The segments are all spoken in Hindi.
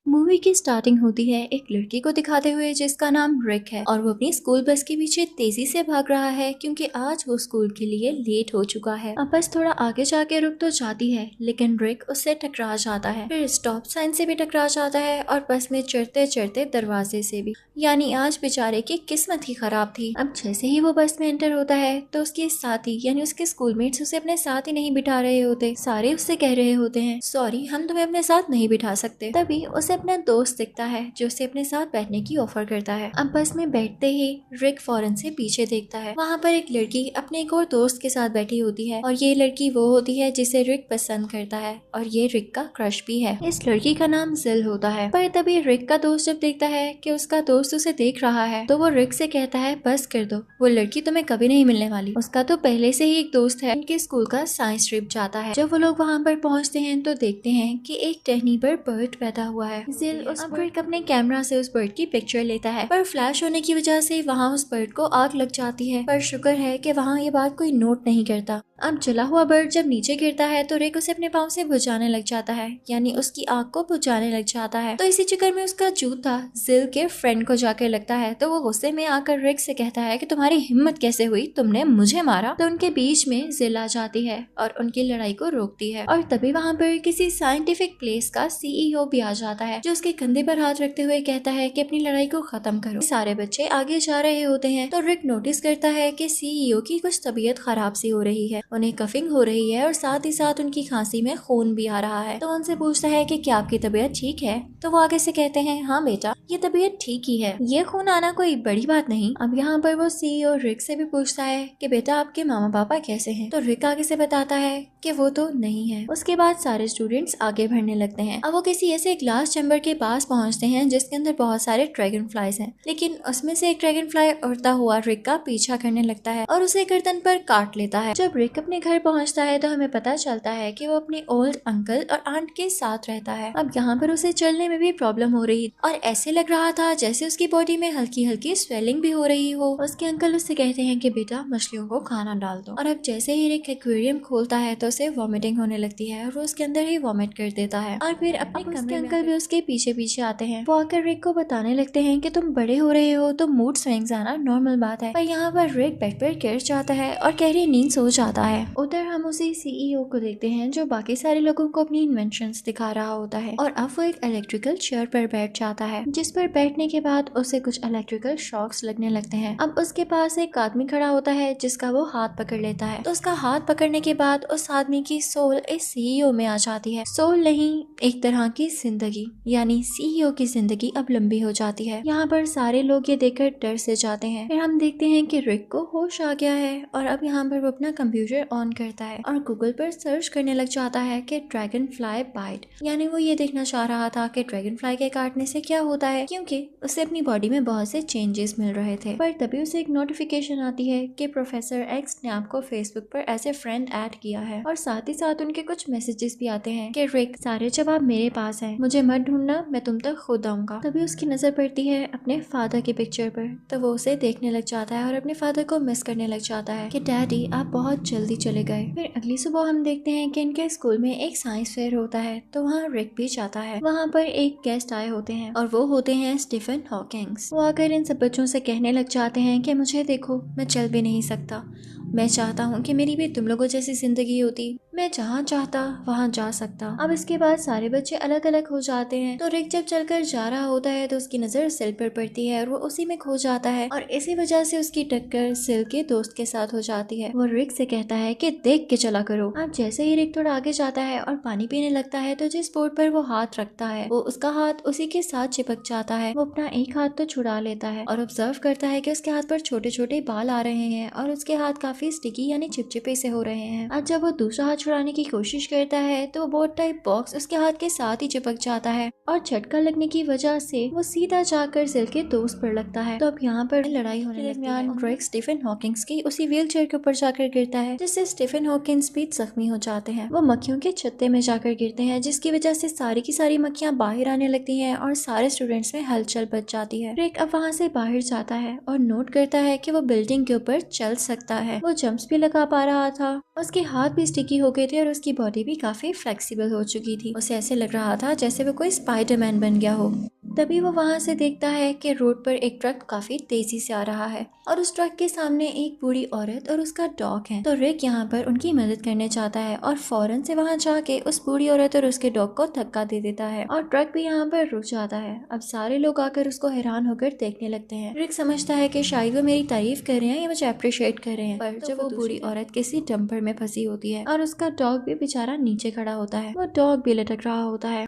मूवी की स्टार्टिंग होती है एक लड़की को दिखाते हुए जिसका नाम रिक है और वो अपनी स्कूल बस के पीछे तेजी से भाग रहा है क्योंकि आज वो स्कूल के लिए लेट हो चुका है। अब बस थोड़ा आगे जाके रुक तो जाती है लेकिन रिक उससे टकरा जाता है, फिर स्टॉप साइन से भी टकरा जाता है और बस में चढ़ते चढ़ते दरवाजे से भी। यानी आज बेचारे की किस्मत ही खराब थी। अब जैसे ही वो बस में एंटर होता है तो उसके साथी यानी उसके स्कूलमेट्स उसे अपने साथ ही नहीं बिठा रहे होते। सारे उससे कह रहे होते हैं सॉरी हम तुम्हें अपने साथ नहीं बिठा सकते। तभी उसे अपना दोस्त दिखता है जो उसे अपने साथ बैठने की ऑफर करता है। अब बस में बैठते ही रिक फौरन से पीछे देखता है। वहाँ पर एक लड़की अपने एक और दोस्त के साथ बैठी होती है और ये लड़की वो होती है जिसे रिक पसंद करता है और ये रिक का क्रश भी है। इस लड़की का नाम जिल होता है। पर तभी रिक का दोस्त जब देखता है कि उसका दोस्त उसे देख रहा है तो वो रिक से कहता है बस कर दो, वो लड़की तुम्हें कभी नहीं मिलने वाली। उसका तो पहले से ही एक दोस्त है। उनके स्कूल का साइंस ट्रिप जाता है। जब वो लोग वहाँ पर पहुँचते हैं तो देखते हैं कि एक टहनी पर बर्ड बैठा हुआ है। जिल उस बर्ड अपने कैमरा से उस बर्ड की पिक्चर लेता है पर फ्लैश होने की वजह से वहाँ उस बर्ड को आग लग जाती है। पर शुक्र है कि वहाँ ये बात कोई नोट नहीं करता। अब जला हुआ बर्ड जब नीचे गिरता है तो रिक उसे अपने पाँव से बुझाने लग जाता है, यानी उसकी आग को बुझाने लग जाता है। तो इसी चक्कर में उसका जूता जिल के फ्रेंड को जाकर लगता है तो वो गुस्से में आकर रिक से कहता है कि तुम्हारी हिम्मत कैसे हुई, तुमने मुझे मारा। तो उनके बीच में जिल आ जाती है और उनकी लड़ाई को रोकती है। और तभी वहाँ पर किसी साइंटिफिक प्लेस का सीईओ भी आ जाता है जो उसके कंधे पर हाथ रखते हुए कहता है कि अपनी लड़ाई को खत्म करो। सारे बच्चे आगे जा रहे होते हैं तो रिक नोटिस करता है कि सीईओ की कुछ तबीयत खराब सी हो रही है, उन्हें कफिंग हो रही है और साथ ही साथ उनकी खांसी में खून भी आ रहा है। तो उनसे पूछता है कि क्या आपकी तबीयत ठीक है। तो वो आगे से कहते हैं हाँ बेटा ये तबीयत ठीक ही है, ये खून आना कोई बड़ी बात नहीं। अब यहाँ पर वो सीईओ रिक से भी पूछता है कि बेटा आपके मामा पापा कैसे हैं। तो रिक आगे से बताता है कि वो तो नहीं है। उसके बाद सारे स्टूडेंट्स आगे बढ़ने लगते हैं। अब वो किसी ऐसे ग्लास चैम्बर के पास पहुंचते हैं जिसके अंदर बहुत सारे ड्रैगन फ्लाइज हैं, लेकिन उसमें से एक ड्रैगन फ्लाई उड़ता हुआ रिक का पीछा करने लगता है और उसे गर्दन पर काट लेता है। जब रिक अपने घर पहुंचता है तो हमें पता चलता है कि वो अपने ओल्ड अंकल और आंट के साथ रहता है। अब यहाँ पर उसे चलने में भी प्रॉब्लम हो रही और ऐसे लग रहा था जैसे उसकी बॉडी में हल्की हल्की स्वेलिंग भी हो रही हो। उसके अंकल उससे कहते हैं कि बेटा मछलियों को खाना डाल दो। और अब जैसे ही रिक एक्वेरियम खोलता है तो उसे वॉमिटिंग होने लगती है और वो उसके अंदर ही वॉमिट कर देता है। और फिर अपने कमरे में अंकल भी उसके पीछे पीछे आते हैं। वो आकर रिक को बताने लगते हैं कि तुम बड़े हो रहे हो तो मूड स्विंग्स आना नॉर्मल बात है। पर यहाँ पर रिक बेड पर गिर जाता है और गहरी नींद सो जाता है। उधर हम उसी सीईओ को देखते हैं जो बाकी सारे लोगों को अपनी इन्वेंशंस दिखा रहा होता है और अब वो एक इलेक्ट्रिकल चेयर पर बैठ जाता है जिस पर बैठने के बाद उसे कुछ इलेक्ट्रिकल शॉक्स लगने लगते हैं। अब उसके पास एक आदमी खड़ा होता है जिसका वो हाथ पकड़ लेता है। तो उसका हाथ पकड़ने के बाद उस आदमी की सोल इस सीईओ में आ जाती है। सोल नहीं, एक तरह की जिंदगी, यानी सीईओ की जिंदगी अब लंबी हो जाती है। यहाँ पर सारे लोग ये देखकर डर से जाते हैं। फिर हम देखते हैं कि रिक को होश आ गया है और अब यहाँ पर वो अपना कंप्यूटर ऑन करता है और गूगल पर सर्च करने लग जाता है कि ड्रैगन फ्लाई बाइट, यानी वो ये देखना चाह रहा था कि ड्रैगन फ्लाई के काटने से क्या होता है, क्योंकि उसे अपनी बॉडी में बहुत से चेंजेस मिल रहे थे। पर तभी उसे एक नोटिफिकेशन आती है कि प्रोफेसर एक्स ने आपको फेसबुक पर एज ए फ्रेंड ऐड किया है और साथ ही साथ उनके कुछ मैसेजेस भी आते हैं कि रिक सारे जवाब मेरे पास हैं, मुझे मत ढूंढना, मैं तुम तक खुद आऊंगा। तभी उसकी नजर पड़ती है अपने फादर की पिक्चर पर, तो वो उसे देखने लग जाता है और अपने फादर को मिस करने लग जाता है कि डैडी आप बहुत जल्दी चले गए। फिर अगली सुबह हम देखते हैं कि इनके स्कूल में एक साइंस फेयर होता है तो वहाँ रिक भी जाता है। वहाँ पर एक गेस्ट आए होते हैं और वो होते हैं स्टीफन हॉकिंग्स। वो आकर इन सब बच्चों से कहने लग जाते हैं कि मुझे देखो मैं चल भी नहीं सकता, मैं चाहता हूँ कि मेरी भी तुम लोगों जैसी जिंदगी होती, मैं जहाँ चाहता वहाँ जा सकता। अब इसके बाद सारे बच्चे अलग अलग हो जाते हैं। तो रिक जब चलकर जा रहा होता है तो उसकी नजर सिल पर पड़ती है और वो उसी में खो जाता है और इसी वजह से उसकी टक्कर सिल के दोस्त के साथ हो जाती है। वो रिक से कहता है कि देख के चला करो। अब जैसे ही रिक थोड़ा आगे जाता है और पानी पीने लगता है तो जिस बोर्ड पर वो हाथ रखता है वो उसका हाथ उसी के साथ चिपक जाता है। वो अपना एक हाथ तो छुड़ा लेता है और ऑब्जर्व करता है कि उसके हाथ पर छोटे छोटे बाल आ रहे हैं और उसके हाथ काफी स्टिकी यानी चिपचिपे से हो रहे हैं। अब जब वो दूसरा हाथ छुड़ाने की कोशिश करता है तो बोर्ड टाइप बॉक्स उसके हाथ के साथ ही चिपक जाता है और झटका लगने की वजह से वो सीधा जाकर सिल के दोस्त पर लगता है। तो अब यहाँ पर लड़ाई होने लगती है। रिक स्टीफन हॉकिंग्स की उसी व्हील चेयर के ऊपर जाकर गिरता है जिससे स्टीफन हॉकिंग्स भी जख्मी हो जाते हैं। वो मक्खियों के छत्ते में जाकर गिरते हैं जिसकी वजह से सारी की सारी मक्खियां बाहर आने लगती हैं और सारे स्टूडेंट्स में हलचल बच जाती है। रिक अब वहाँ से बाहर जाता है और नोट करता है कि वो बिल्डिंग के ऊपर चल सकता है। वो वो जंप्स भी लगा पा रहा था। उसके हाथ भी स्टिकी हो गए थे और उसकी बॉडी भी काफी फ्लेक्सिबल हो चुकी थी। उसे ऐसे लग रहा था जैसे वो कोई स्पाइडरमैन बन गया हो। तभी वो वहां से देखता है कि रोड पर एक ट्रक काफी तेजी से आ रहा है और उस ट्रक के सामने एक बूढ़ी औरत और उसका डॉग है। तो रिक यहाँ पर उनकी मदद करने चाहता है और फौरन से वहां जाके उस बूढ़ी औरत और उसके डॉग को धक्का दे देता है और ट्रक भी यहाँ पर रुक जाता है। अब सारे लोग आकर उसको हैरान होकर देखने लगते हैं। रिक समझता है कि शायद वो मेरी तारीफ कर रहे हैं या मुझे अप्रिशिएट कर रहे हैं, पर जब वो बूढ़ी औरत किसी डंपर में फंसी होती है और उसका डॉग भी बेचारा नीचे खड़ा होता है, वो डॉग भी लटक रहा होता है।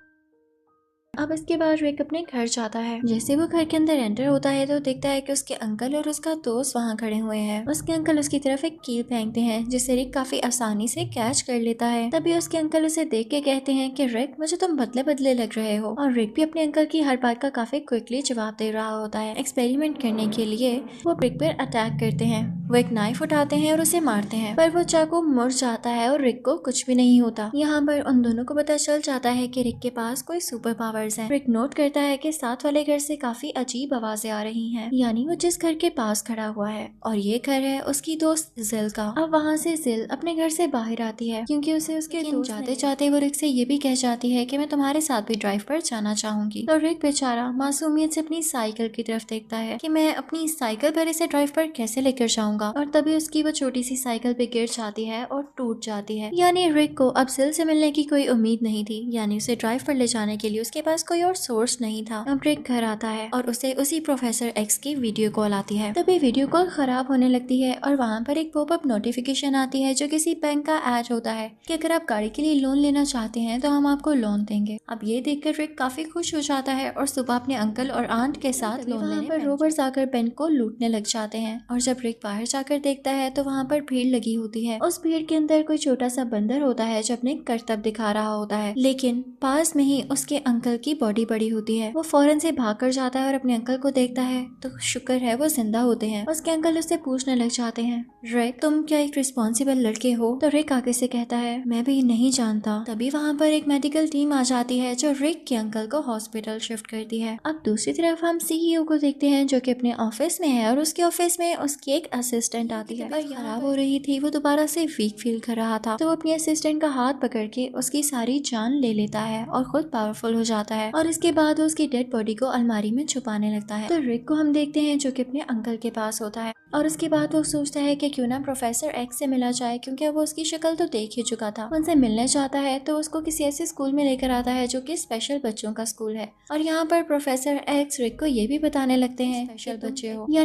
अब इसके बाद रिक अपने घर जाता है। जैसे वो घर के अंदर एंटर होता है तो देखता है कि उसके अंकल और उसका दोस्त वहाँ खड़े हुए हैं। उसके अंकल उसकी तरफ एक कील फेंकते हैं जिसे रिक काफी आसानी से कैच कर लेता है। तभी उसके अंकल उसे देख के कहते हैं कि रिक, मुझे तुम बदले बदले लग रहे हो। और रिक भी अपने अंकल की हर बात का काफी क्विकली जवाब दे रहा होता है। एक्सपेरिमेंट करने के लिए वो रिक पर अटैक करते हैं। वो एक नाइफ उठाते हैं और उसे मारते हैं, पर वो चाकू मुड़ जाता है और रिक को कुछ भी नहीं होता। यहाँ पर उन दोनों को पता चल जाता है कि रिक के पास कोई सुपर पावर्स हैं। रिक नोट करता है कि साथ वाले घर से काफी अजीब आवाजें आ रही हैं, यानी वो जिस घर के पास खड़ा हुआ है, और ये घर है उसकी दोस्त जिल का। अब वहाँ से जिल अपने घर से बाहर आती है क्योंकि उसे उसके दोस्त जाते जाते वो रिक से ये भी कह जाती है कि मैं तुम्हारे साथ भी ड्राइव पर जाना चाहूंगी। तो रिक बेचारा मासूमियत से अपनी साइकिल की तरफ देखता है कि मैं अपनी साइकिल पर इसे ड्राइव पर कैसे लेकर जाऊंगा, और तभी उसकी वो छोटी सी साइकिल पे गिर जाती है और टूट जाती है। यानी रिक को अब जिल से मिलने की कोई उम्मीद नहीं थी, यानी उसे ड्राइव पर ले जाने के लिए उसके पास कोई और सोर्स नहीं था। अब रिक घर आता है और उसे उसी प्रोफेसर एक्स की वीडियो कॉल आती है। तभी वीडियो कॉल खराब होने लगती है और वहाँ पर एक पॉपअप नोटिफिकेशन आती है जो किसी बैंक का ऐड होता है कि अगर आप गाड़ी के लिए लोन लेना चाहते हैं तो हम आपको लोन देंगे। अब ये देखकर रिक काफी खुश हो जाता है और सुबह अपने अंकल और आंट के साथ लोन लेने पर रोबर्स आकर बैंक को लूटने लग जाते हैं। और जब रिक बाहर जाकर देखता है तो वहाँ पर भीड़ लगी होती है। उस भीड़ के अंदर कोई छोटा सा बंदर होता है जो अपने करतब दिखा रहा होता है, लेकिन पास में ही उसके अंकल की बॉडी पड़ी होती है। वो फौरन से भाग कर जाता है और अपने अंकल को देखता है तो शुक्र है वो जिंदा होते हैं। उसके अंकल उससे पूछने लग जाते हैं, रिक तुम क्या एक रिस्पॉन्सिबल लड़के हो? तो रिक आगे से कहता है, मैं भी नहीं जानता। तभी वहाँ पर एक मेडिकल टीम आ जाती है जो रिक के अंकल को हॉस्पिटल शिफ्ट करती है। अब दूसरी तरफ हम सीईओ को देखते हैं जो कि अपने ऑफिस में है और उसके ऑफिस में उसकी एक असिस्टेंट आती है। खराब हो रही थी, वो दोबारा से वीक फील कर रहा था, तो वो अपनी असिस्टेंट का हाथ पकड़ के उसकी सारी जान ले लेता है और खुद पावरफुल हो जाता है। और इसके बाद वो उसकी डेड बॉडी को अलमारी में छुपाने लगता है। तो रिक को हम देखते हैं जो कि अपने अंकल के पास होता है और उसके बाद वो सोचता है कि क्यों ना प्रोफेसर एक्स से मिला जाए, क्योंकि वो उसकी शक्ल तो देख ही चुका था। उनसे मिलने जाता है तो उसको किसी ऐसे स्कूल में लेकर आता है जो कि स्पेशल बच्चों का स्कूल है। और यहाँ पर प्रोफेसर एक्स रिक को ये भी बताने लगते हैं स्पेशल बच्चे हो, यानी